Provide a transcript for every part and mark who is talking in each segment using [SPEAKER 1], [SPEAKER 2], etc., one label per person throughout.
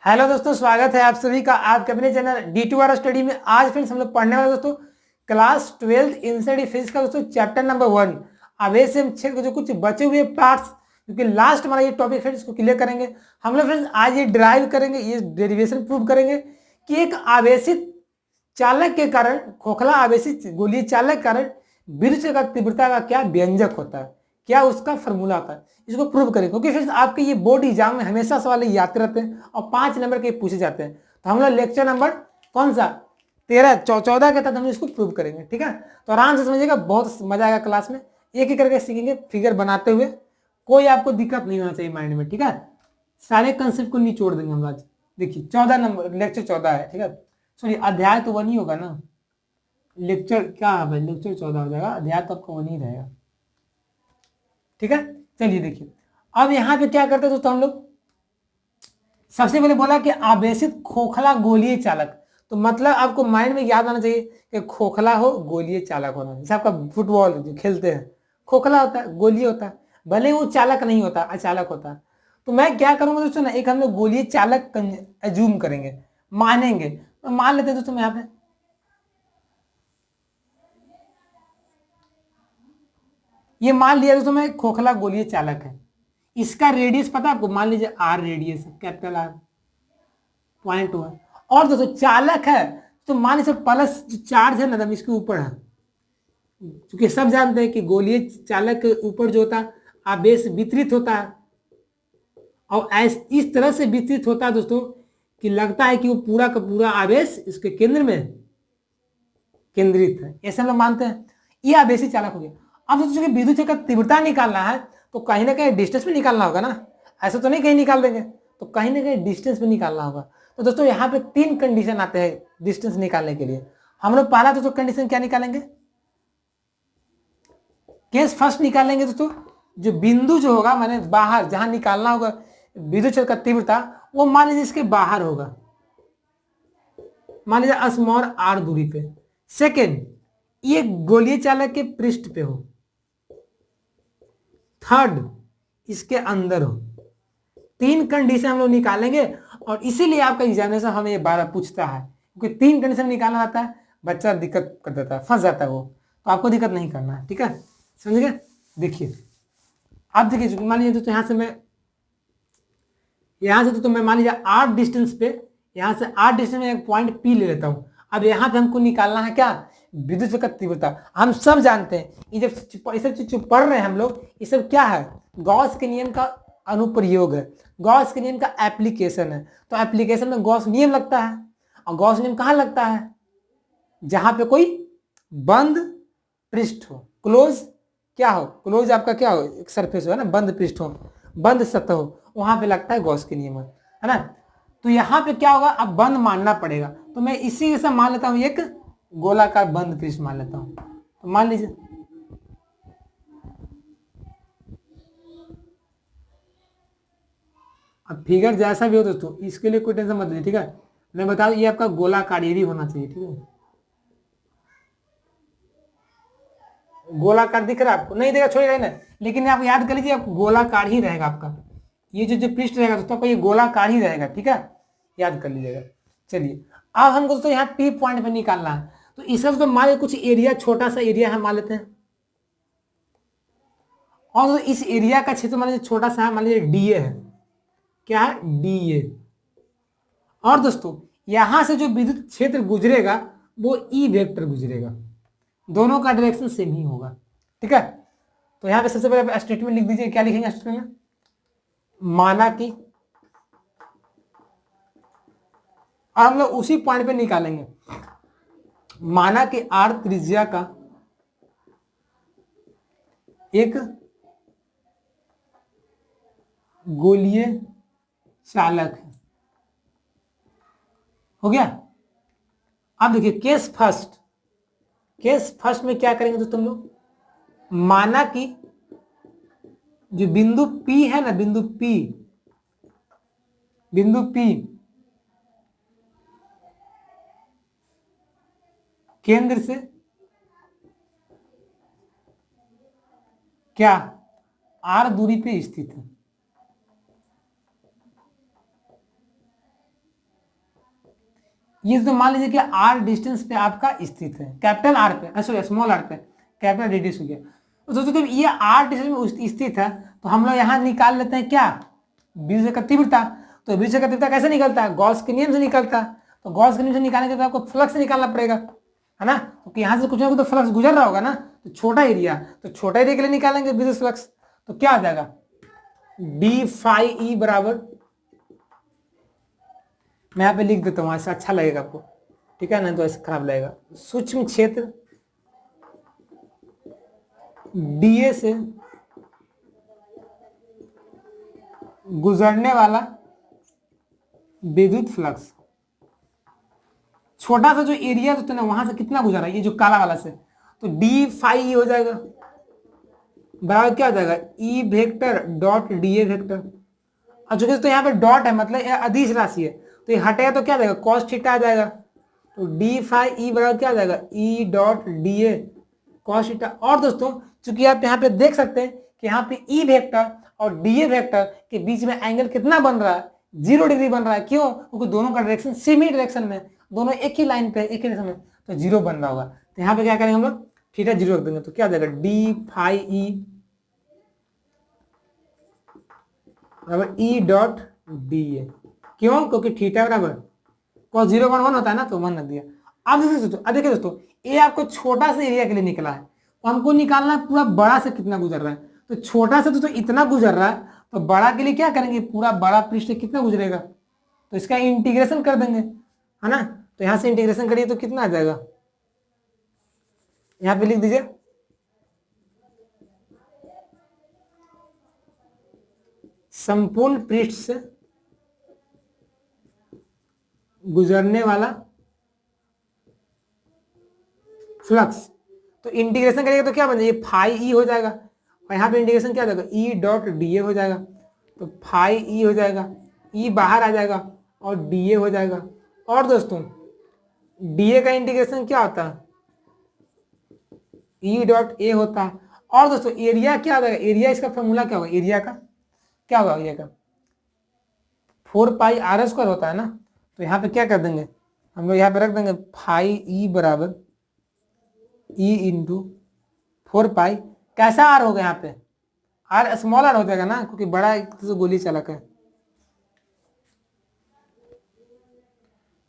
[SPEAKER 1] Hello दोस्तों, स्वागत है आप सभी का आपके अपने चैनल D2R स्टडी में। आज फ्रेंड्स हम लोग पढ़ने वाले दोस्तों क्लास 12 इंसेड फिजिक्स का दोस्तों चैप्टर नंबर 1 आवेश एवं क्षेत्र के जो कुछ बचे हुए पार्ट्स, क्योंकि लास्ट हमारा ये टॉपिक फ्रेंड्स इसको क्लियर करेंगे हम लोग। फ्रेंड्स आज ये ड्राइव करेंगे, ये डेरिवेशन प्रूव करेंगे कि एक आवेशित चालक के कारण, खोखला आवेशित गोलीय चालक के कारण विद्युत का तीव्रता का क्या व्यंजक होता है, क्या उसका फॉर्मूला आता है, इसको प्रूव करें। क्योंकि फ्रेंड्स आपके ये बोर्ड एग्जाम में हमेशा सवाल याद रहते हैं और 5 नंबर के पूछे जाते हैं। तो हम लोग लेक्चर नंबर कौन सा 14 के तहत हम इसको प्रूव करेंगे। ठीक है, तो आराम से समझिएगा, बहुत मजा आएगा क्लास में। एक एक करके सीखेंगे फिगर बनाते हुए, कोई आपको दिक्कत नहीं होना चाहिए माइंड में। ठीक है, सारे कंसेप्ट को निचोड़ देंगे हम आज। देखिए 14 नंबर लेक्चर 14 है। ठीक है, सॉरी अध्याय तो 1 ही होगा ना, लेक्चर क्या है, लेक्चर 14 हो जाएगा, अध्याय तो आपका 1 ही रहेगा। ठीक है, चलिए देखिए अब यहां पे क्या करते हैं दोस्तों हम लोग। सबसे पहले बोला कि आवेशित खोखला गोलीय चालक, तो मतलब आपको माइंड में याद आना चाहिए कि खोखला हो, गोलीय चालक होना। जैसे आपका फुटबॉल जो खेलते हैं खोखला होता है, गोलीय होता है, भले वो चालक नहीं होता, अचालक होता है। तो मैं क्या करूंगा दोस्तों ना, एक हम लोग गोलीय चालक एज्यूम करेंगे, मानेंगे। तो मान लेते हैं दोस्तों यहाँ पे ये मान लिया दोस्तों मैं खोखला गोलीय चालक है। इसका रेडियस पता आपको, मान लीजिए आर रेडियस है, कैपिटल आर, .1 और दोस्तों चालक है तो मान लीजिए प्लस जो चार्ज है ना इसके ऊपर है। क्योंकि सब जानते हैं कि गोलीय चालक के ऊपर जो होता है आवेश वितरित होता है, और इस तरह से वितरित होता है दोस्तों कि लगता है कि वो पूरा का पूरा आवेश इसके केंद्र में केंद्रित है, ऐसे हम लोग मानते हैं। ये आवेशी चालक हो गया। अब दोस्तों की विद्युत का तीव्रता निकालना है तो कहीं ना कहीं डिस्टेंस में निकालना होगा ना, ऐसा तो नहीं कहीं निकाल देंगे, तो कहीं ना कहीं डिस्टेंस में निकालना होगा। तो दोस्तों यहाँ पे 3 कंडीशन आते हैं डिस्टेंस निकालने के लिए। हम लोग पहला दोस्तों कंडीशन क्या निकालेंगे, केस फर्स्ट निकालेंगे दोस्तों। जो बिंदु जो होगा माने बाहर जहां निकालना होगा विद्युत का तीव्रता, वो मान लीजिए इसके बाहर होगा, मान लीजिए स्मॉल आर दूरी पे। सेकेंड, ये गोलीय चालक के पृष्ठ पे हो। थर्ड, इसके अंदर हो। 3 कंडीशन हम लोग निकालेंगे, और इसीलिए आपका एग्जामिनेशन हमें ये 12 पूछता है, क्योंकि 3 कंडीशन निकालना आता है, बच्चा दिक्कत कर देता है, फंस जाता है वो। तो आपको दिक्कत नहीं करना है। ठीक है, समझ गए। देखिए अब देखिए, मान लीजिए तो यहां से तो मैं मान लीजिए 8 डिस्टेंस पे, यहां से 8 डिस्टेंस में एक पॉइंट पी ले लेता हूं। अब यहाँ पे हमको निकालना है क्या, विद्युत का तीव्रता। हम सब जानते हैं ये सब चीज जो पढ़ रहे हैं हम लोग, ये सब क्या है, गॉस के नियम का अनुप्रयोग है, गॉस के नियम का एप्लीकेशन है। तो एप्लीकेशन में गॉस नियम लगता है, और गॉस नियम कहाँ लगता है, जहां पे कोई बंद पृष्ठ हो, क्लोज क्या हो, क्लोज आपका क्या हो, एक सरफेस हो, है ना, बंद पृष्ठ हो, बंद सतह हो, वहां पे लगता है गॉस के नियम, है ना। तो यहाँ पे क्या होगा, अब बंद मानना पड़ेगा। तो मैं इसी के साथ मान लेता हूं एक गोलाकार बंद पृष्ठ मान लेता हूं। तो मान लीजिए अब फिगर जैसा भी हो दोस्तों, इसके लिए कोई टेंशन मत लीजिए। ठीक है, मैं बता दूं ये आपका गोलाकार ये भी होना चाहिए। ठीक है, गोलाकार दिख रहा है आपको, नहीं देखा छोड़िएगा ना, लेकिन आप याद कर लीजिए आप गोलाकार ही रहेगा आपका, ये जो पृष्ठ रहेगा दोस्तों आपका ये गोलाकार ही रहेगा। ठीक है, याद कर लीजिएगा। चलिए अब हमको दोस्तों यहाँ पी पॉइंट पे निकालना है, तो इसका तो मान लीजिए कुछ एरिया, छोटा सा एरिया है मान लेते हैं, और तो इस एरिया का क्षेत्र मान लीजिए छोटा सा है, मान लीजिए डीए है। क्या है, डीए। और दोस्तों यहां से जो विद्युत क्षेत्र गुजरेगा वो ई वेक्टर गुजरेगा, दोनों का डायरेक्शन सेम ही होगा। ठीक है, तो यहां पे सबसे पहले स्टेटमेंट लिख दीजिए। क्या लिखेंगे स्टेटमेंट में, माना कि, और हम लोग उसी पॉइंट पे निकालेंगे, माना कि आर त्रिज्या का एक गोलीय चालक है। हो गया। अब देखिए केस फर्स्ट में क्या करेंगे दोस्तों हम लोग, माना कि जो बिंदु P है ना, बिंदु P केंद्र से क्या R दूरी पे स्थित है। ये तो मान लीजिए कि आर डिस्टेंस पे आपका स्थित है, कैपिटल आर पे, सॉरी स्मॉल आर पे, कैपिटल रेडियस हो गया। तो दोस्तों जब ये आर डिस्टेंस में स्थित है तो हम लोग यहाँ निकाल लेते हैं क्या, विद्युत का तीव्रता। तो विद्युत का तीव्रता कैसे निकलता है, गॉस के नियम से निकलता है। तो गॉस के नियम से निकालने के बाद आपको फ्लक्स निकालना पड़ेगा, है ना, क्योंकि यहाँ से कुछ ना कुछ तो फ्लक्स गुजर रहा होगा ना। तो छोटा एरिया, तो छोटा एरिया के लिए निकालेंगे विद्युत फ्लक्स, तो क्या आ जाएगा डी फाई ई बराबर, मैं यहाँ पे लिख देता हूँ, ऐसा अच्छा लगेगा आपको, ठीक है ना, तो ऐसे खराब लगेगा। सूक्ष्म क्षेत्र डीए से गुजरने वाला विद्युत फ्लक्स, छोटा सा जो एरिया तो ना वहां से कितना गुजरा है, ये जो काला वाला से, तो डी फाई हो जाएगा बराबर क्या हो जाएगा E vector dot D A vector. और चूंकि तो यहाँ पे डॉट है मतलब ये अदिश राशि है, तो ये हटेगा तो क्या आ जाएगा कॉस थीटा आ जाएगा। तो डी फाई ई बराबर क्या आ जाएगा E dot D A cos theta. और दोस्तों चूंकि आप यहाँ पे देख सकते हैं कि यहाँ पे ई वेक्टर और डी ए वेक्टर के बीच में एंगल कितना बन रहा है, 0 डिग्री बन रहा है। क्यों, क्योंकि दोनों का डायरेक्शन सेम ही डायरेक्शन में, दोनों एक ही लाइन पे एक ही डायरेक्शन में, तो 0 बन रहा होगा। तो यहाँ पे क्या करेंगे हम लोग थीटा 0 रख देंगे, तो क्या आ जाएगा डी फाई ई बराबर ई डॉट डी ए। क्यों, क्योंकि थीटा बराबर cos 0 1 होता है ना, तो 1 रख दिया। अब देखिए दोस्तों ये आपको छोटा सा एरिया के लिए निकला है, तो हमको निकालना है पूरा बड़ा से कितना गुजर रहा है। तो छोटा से तो इतना गुजर रहा है, तो बड़ा के लिए क्या करेंगे, पूरा बड़ा पृष्ठ कितना गुजरेगा, तो इसका इंटीग्रेशन कर देंगे, है ना। तो यहां से इंटीग्रेशन करिए तो कितना आ जाएगा, यहां पे लिख दीजिए संपूर्ण पृष्ठ से गुजरने वाला फ्लक्स। तो इंटीग्रेशन करेगा तो क्या बन जाएगा, फाई ई हो जाएगा, और यहाँ पे इंटीग्रेशन क्या हो जाएगा ई डॉट डी ए हो जाएगा। तो फाई ई हो जाएगा, ई बाहर आ जाएगा और डी ए हो जाएगा। और दोस्तों डी ए का इंटीग्रेशन क्या होता है ई डॉट ए होता है। और दोस्तों एरिया क्या हो जाएगा, एरिया इसका फॉर्मूला क्या होगा, एरिया का क्या होगा, एरिया का 4 पाई आर स्क्वायर होता है ना। तो यहाँ पे क्या कर देंगे हम लोग, यहाँ पे रख देंगे फाई ई बराबर ई इंटू 4 पाई, कैसा आर होगा यहाँ पे, आर स्मॉल आर हो जाएगा ना, क्योंकि बड़ा एक तो गोली चालक है।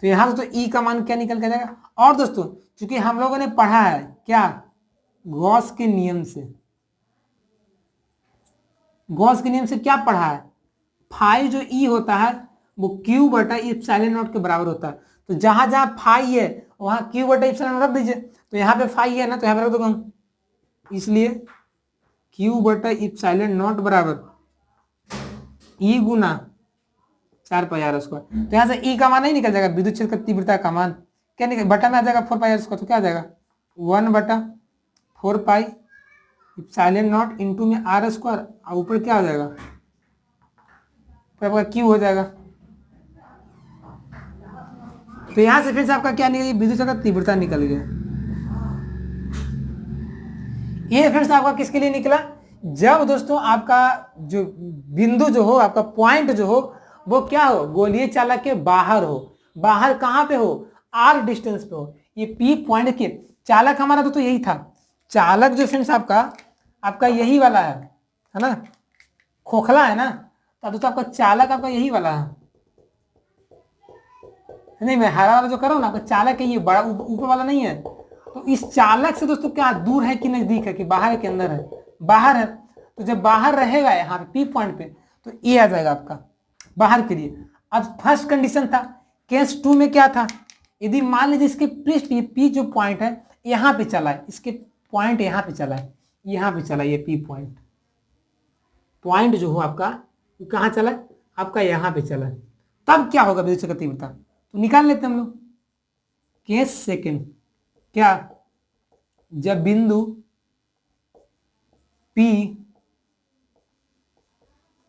[SPEAKER 1] तो यहाँ से तो ई का मान क्या निकल के जाएगा। और दोस्तों चूंकि हम लोगों ने पढ़ा है क्या, गॉस के नियम से, गॉस के नियम से क्या पढ़ा है, फाई जो ई होता है वो क्यू बटा इप्सिलॉन नॉट के बराबर होता है। तो जहां जहां फाई है वहां क्यू बटा इप्सिलॉन रख दीजिए। तो यहाँ पे फाई है ना, तो यहाँ पे रख दूंगा, इसलिए क्यू बटा इप्सिलॉन नॉट बराबर ई गुना 4 पाई आर स्क्वायर। तो यहाँ से ई का मान नहीं निकल जाएगा, विद्युत क्षेत्र का तीव्रता का मान क्या निकल, बटा में आ जाएगा 4 पाई आर स्क्वायर, तो क्या आ जाएगा 1 बटा 4 पाई इप्सिलॉन नॉट इंटू में आर स्क्वायर, और ऊपर क्या हो जाएगा आपका क्यू हो जाएगा। तो यहां से फिर से आपका क्या निकल, विद्युत क्षेत्र का तीव्रता निकल गया। ये फिर से आपका किसके लिए निकला, जब दोस्तों आपका जो बिंदु जो हो, आपका पॉइंट जो हो वो क्या हो, गोलीय चालक के बाहर हो। बाहर कहां पे हो, आर डिस्टेंस पे हो। ये पी पॉइंट के चालक हमारा तो यही था, चालक जो फ्रेंड्स आपका यही वाला है ना, खोखला है ना, तो दोस्तों आपका चालक आपका यही वाला है नहीं, मैं हरा वाला जो कर रहा हूं ना, आपका चालक है ये, बड़ा ऊपर वाला नहीं है। तो इस चालक से दोस्तों क्या दूर है कि नजदीक है, कि बाहर है कि अंदर है, बाहर है। तो जब बाहर रहेगा यहाँ पे पी पॉइंट पे, तो ये आ जाएगा आपका बाहर के लिए। अब फर्स्ट कंडीशन था, केस 2 में क्या था, यदि मान लीजिए इसके पृष्ठ पी जो पॉइंट है यहाँ पे चला है, इसके पॉइंट यहाँ पे चला है, यहाँ पे चला ये पी पॉइंट जो हो आपका कहाँ चला है, आपका यहाँ पे चला है, तब क्या होगा विद्युत क्षेत्र का तीव्रता, तो निकाल लेते हैं हम लोग। केस सेकंड क्या, जब बिंदु P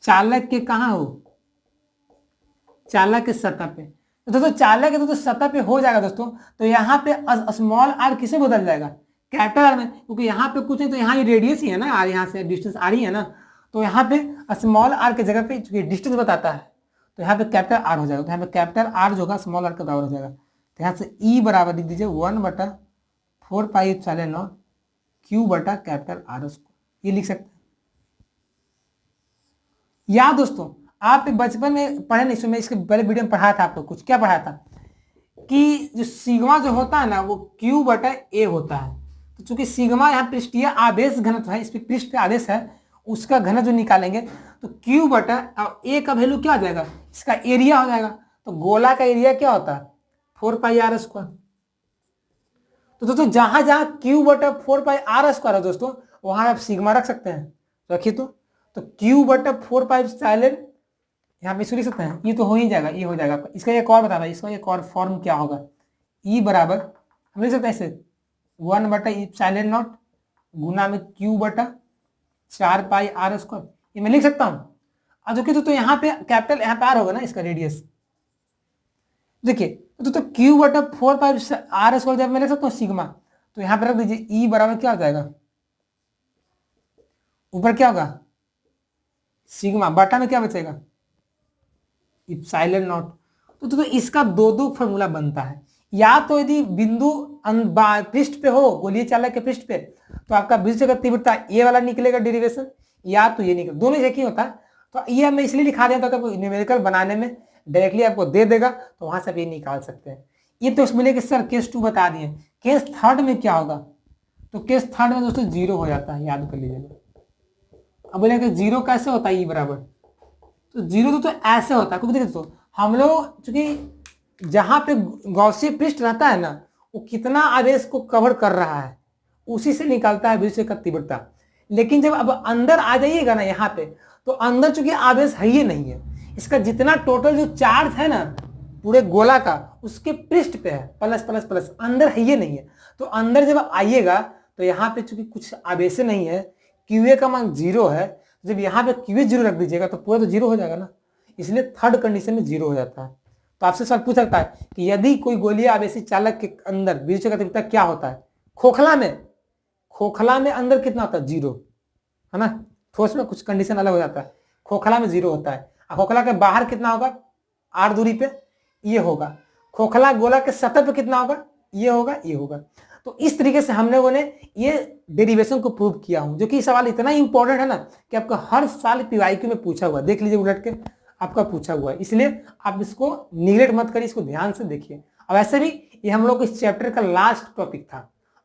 [SPEAKER 1] चालक के कहां हो, चालक के सतह पे। तो दोस्तों चालक के तो सतह पे हो जाएगा दोस्तों, तो यहाँ पे स्मॉल आर किसे बदल जाएगा, कैपिटल आर में, क्योंकि यहाँ पे कुछ नहीं, तो यहाँ ये रेडियस ही है ना, आर यहाँ से डिस्टेंस आ रही है ना, तो यहाँ पे स्मॉल आर के जगह पे चूंकि डिस्टेंस बताता है, तो यहाँ पे कैपिटल आर हो जाएगा। तो यहाँ पे कैपिटल आर जो होगा स्मॉल आर का बराबर हो जाएगा। तो यहाँ से ई बराबर लिख दीजिए 1/4πε0 क्यू बटा कैपिटल आर स्क्वायर, ये लिख सकते हैं। या दोस्तों आप बचपन में पढ़े नहीं, सुने इसके पहले वीडियो में पढ़ाया था आपको, कुछ क्या पढ़ाया था कि जो सिग्मा जो होता है ना वो क्यू बटा ए होता है। तो चूंकि सिग्मा यहाँ पृष्ठीय आवेश घनत्व है, इस पे पृष्ठ पे आवेश है, उसका घनत्व जो निकालेंगे तो क्यू बटा ए का वैल्यू क्या आ जाएगा, इसका एरिया हो जाएगा। तो गोला का एरिया क्या होता है 4πr स्क्वायर। तो दोस्तों जहां जहां क्यू बटा 4πr स्क्वायर है दोस्तों वहां आप सिग्मा रख सकते हैं, रखिए। तो क्यू बटा 4πε यहाँ पे लिख सकते हैं, ये तो हो ही जाएगा, ये हो जाएगा आपका। इसका एक और बताना, इसका एक और फॉर्म क्या होगा, ई बराबर हम लिख सकते हैं ऐसे 1/ε0 गुना में क्यू बटा 4πr स्क्वायर, ये मैं लिख सकता हूँ। अब देखिए तो यहाँ पे कैपिटल यहाँ पे आर होगा ना इसका रेडियस, देखिए तो क्यू बटा 4πr स्क्वायर जब मैं लिख सकता हूँ सिग्मा, तो यहाँ पे रख दीजिए ई बराबर क्या हो जाएगा, ऊपर क्या होगा सिग्मा, बटा में क्या बचेगा इप्सिलॉन नॉट। तो इसका दो फॉर्मूला बनता है, या तो यदि बिंदु पृष्ठ पे हो गोलीय चालक के पृष्ठ पे तो आपका विद्युत का तीव्रता ये वाला निकलेगा डेरिवेशन, या तो ये निकले, दोनों एक ही होता है। तो ये मैं इसलिए लिखा दिया था न्यूमेरिकल बनाने में डायरेक्टली आपको दे देगा, तो वहां से आप ये निकाल सकते हैं। ये तो उसमें लेके सर केस 2 बता दिए, केस 3 में क्या होगा, तो केस 3 में दोस्तों 0 हो जाता है, याद कर लीजिएगा। अब बोलेंगे 0 कैसे होता है ई बराबर, तो 0 तो ऐसे होता है, क्योंकि देखिए दोस्तों हम लोग चूंकि जहां पे गॉसिय पृष्ठ रहता है ना वो कितना आवेश को कवर कर रहा है उसी से निकलता है विद्युत का तीव्रता। लेकिन जब अब अंदर आ जाइएगा ना यहाँ पे, तो अंदर चूंकि आवेश है ही नहीं है, इसका जितना टोटल जो चार्ज है ना पूरे गोला का उसके पृष्ठ पे है प्लस प्लस प्लस, अंदर है ही नहीं है। तो अंदर जब आइएगा तो यहाँ पे चूंकि कुछ आवेश नहीं है, क्यूए का मान 0 है, जब यहाँ पे क्यूए 0 रख दीजिएगा तो पूरा तो 0 हो जाएगा ना, इसलिए थर्ड कंडीशन में 0 हो जाता है। तो आपसे सवाल पूछ सकता है कि यदि कोई गोलीय आवेशी चालक के अंदर विद्युत का तीव्रता क्या होता है, खोखला में अंदर कितना होता है 0 है ना, ठोस में कुछ कंडीशन अलग हो जाता है, खोखला में 0 होता है। खोखला के बाहर कितना होगा r दूरी पे ये होगा, खोखला गोला के सतह पे कितना होगा ये होगा, ये होगा। तो इस तरीके से हम लोगों ने ये डेरिवेशन को प्रूव किया हूं, जो कि सवाल इतना इंपॉर्टेंट है ना कि आपका हर साल पीवाईक्यू में पूछा हुआ, देख लीजिए उलट के आपका पूछा हुआ है, इसलिए आप इसको निगलेक्ट मत करिए, इसको ध्यान से देखिए। अब वैसे भी ये हम लोग इस चैप्टर का लास्ट टॉपिक था।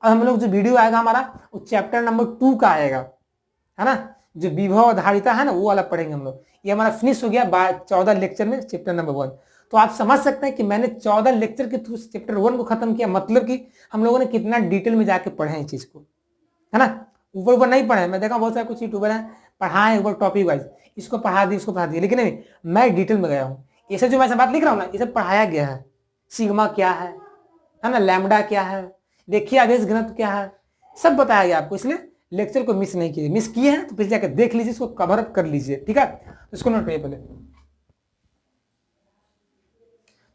[SPEAKER 1] अब हम लोग जो वीडियो आएगा हमारा वो चैप्टर नंबर 2 का आएगा, है ना, जो विभव आधारिता है ना वो वाला पढ़ेंगे हम लोग। ये हमारा फिनिश हो गया 14 लेक्चर में चैप्टर नंबर 1। तो आप समझ सकते हैं कि मैंने 14 लेक्चर के थ्रू चैप्टर 1 को खत्म किया, मतलब कि हम लोगों ने कितना डिटेल में जाके पढ़े हैं इस चीज को, है ना। ऊपर नहीं पढ़े, मैं देखा बहुत सारे कुछ यूट्यूबर हैं पढ़ाए ऊपर टॉपिक वाइज, इसको पढ़ा दिया इसको पढ़ा दिया, लेकिन नहीं मैं डिटेल में गया हूँ। ये जो मैं बात लिख रहा हूँ ना ये सब पढ़ाया गया है, सिग्मा क्या है ना, लैम्डा क्या है, देखिए आवेश घनत्व क्या है, सब बताया गया आपको। इसलिए लेक्चर को मिस नहीं किए, मिस किए हैं तो फिर जाकर देख लीजिए, इसको कवर अप कर लीजिए, ठीक है। तो इसको नोट करिए पहले।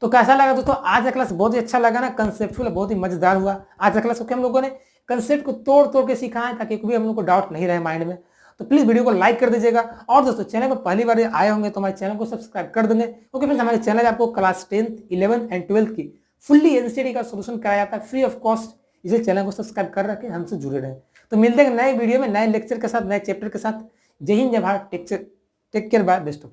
[SPEAKER 1] तो कैसा लगा दोस्तों आज का क्लास, बहुत ही अच्छा लगा ना, कंसेप्चुअल बहुत ही मजेदार हुआ आज का क्लास, क्योंकि हम लोगों ने कंसेप्ट को तोड़ तोड़ के सिखाया ताकि कभी हम लोग को डाउट नहीं रहे माइंड में। तो प्लीज वीडियो को लाइक कर दीजिएगा, और दोस्तों चैनल पर पहली बार आए होंगे तो हमारे चैनल को सब्सक्राइब कर देंगे, क्योंकि फ्रेंड्स हमारे चैनल में आपको class 10th 11th and 12th की फुल्ली एनसीईआरटी का सोल्यूशन कराया जाता है फ्री ऑफ कॉस्ट, इसलिए चैनल को सब्सक्राइब कर रखें, हमसे जुड़े रहें। तो मिलते हैं नए वीडियो में नए लेक्चर के साथ, नए चैप्टर के साथ। जय हिंद जय Bharat, take care, bye, best of.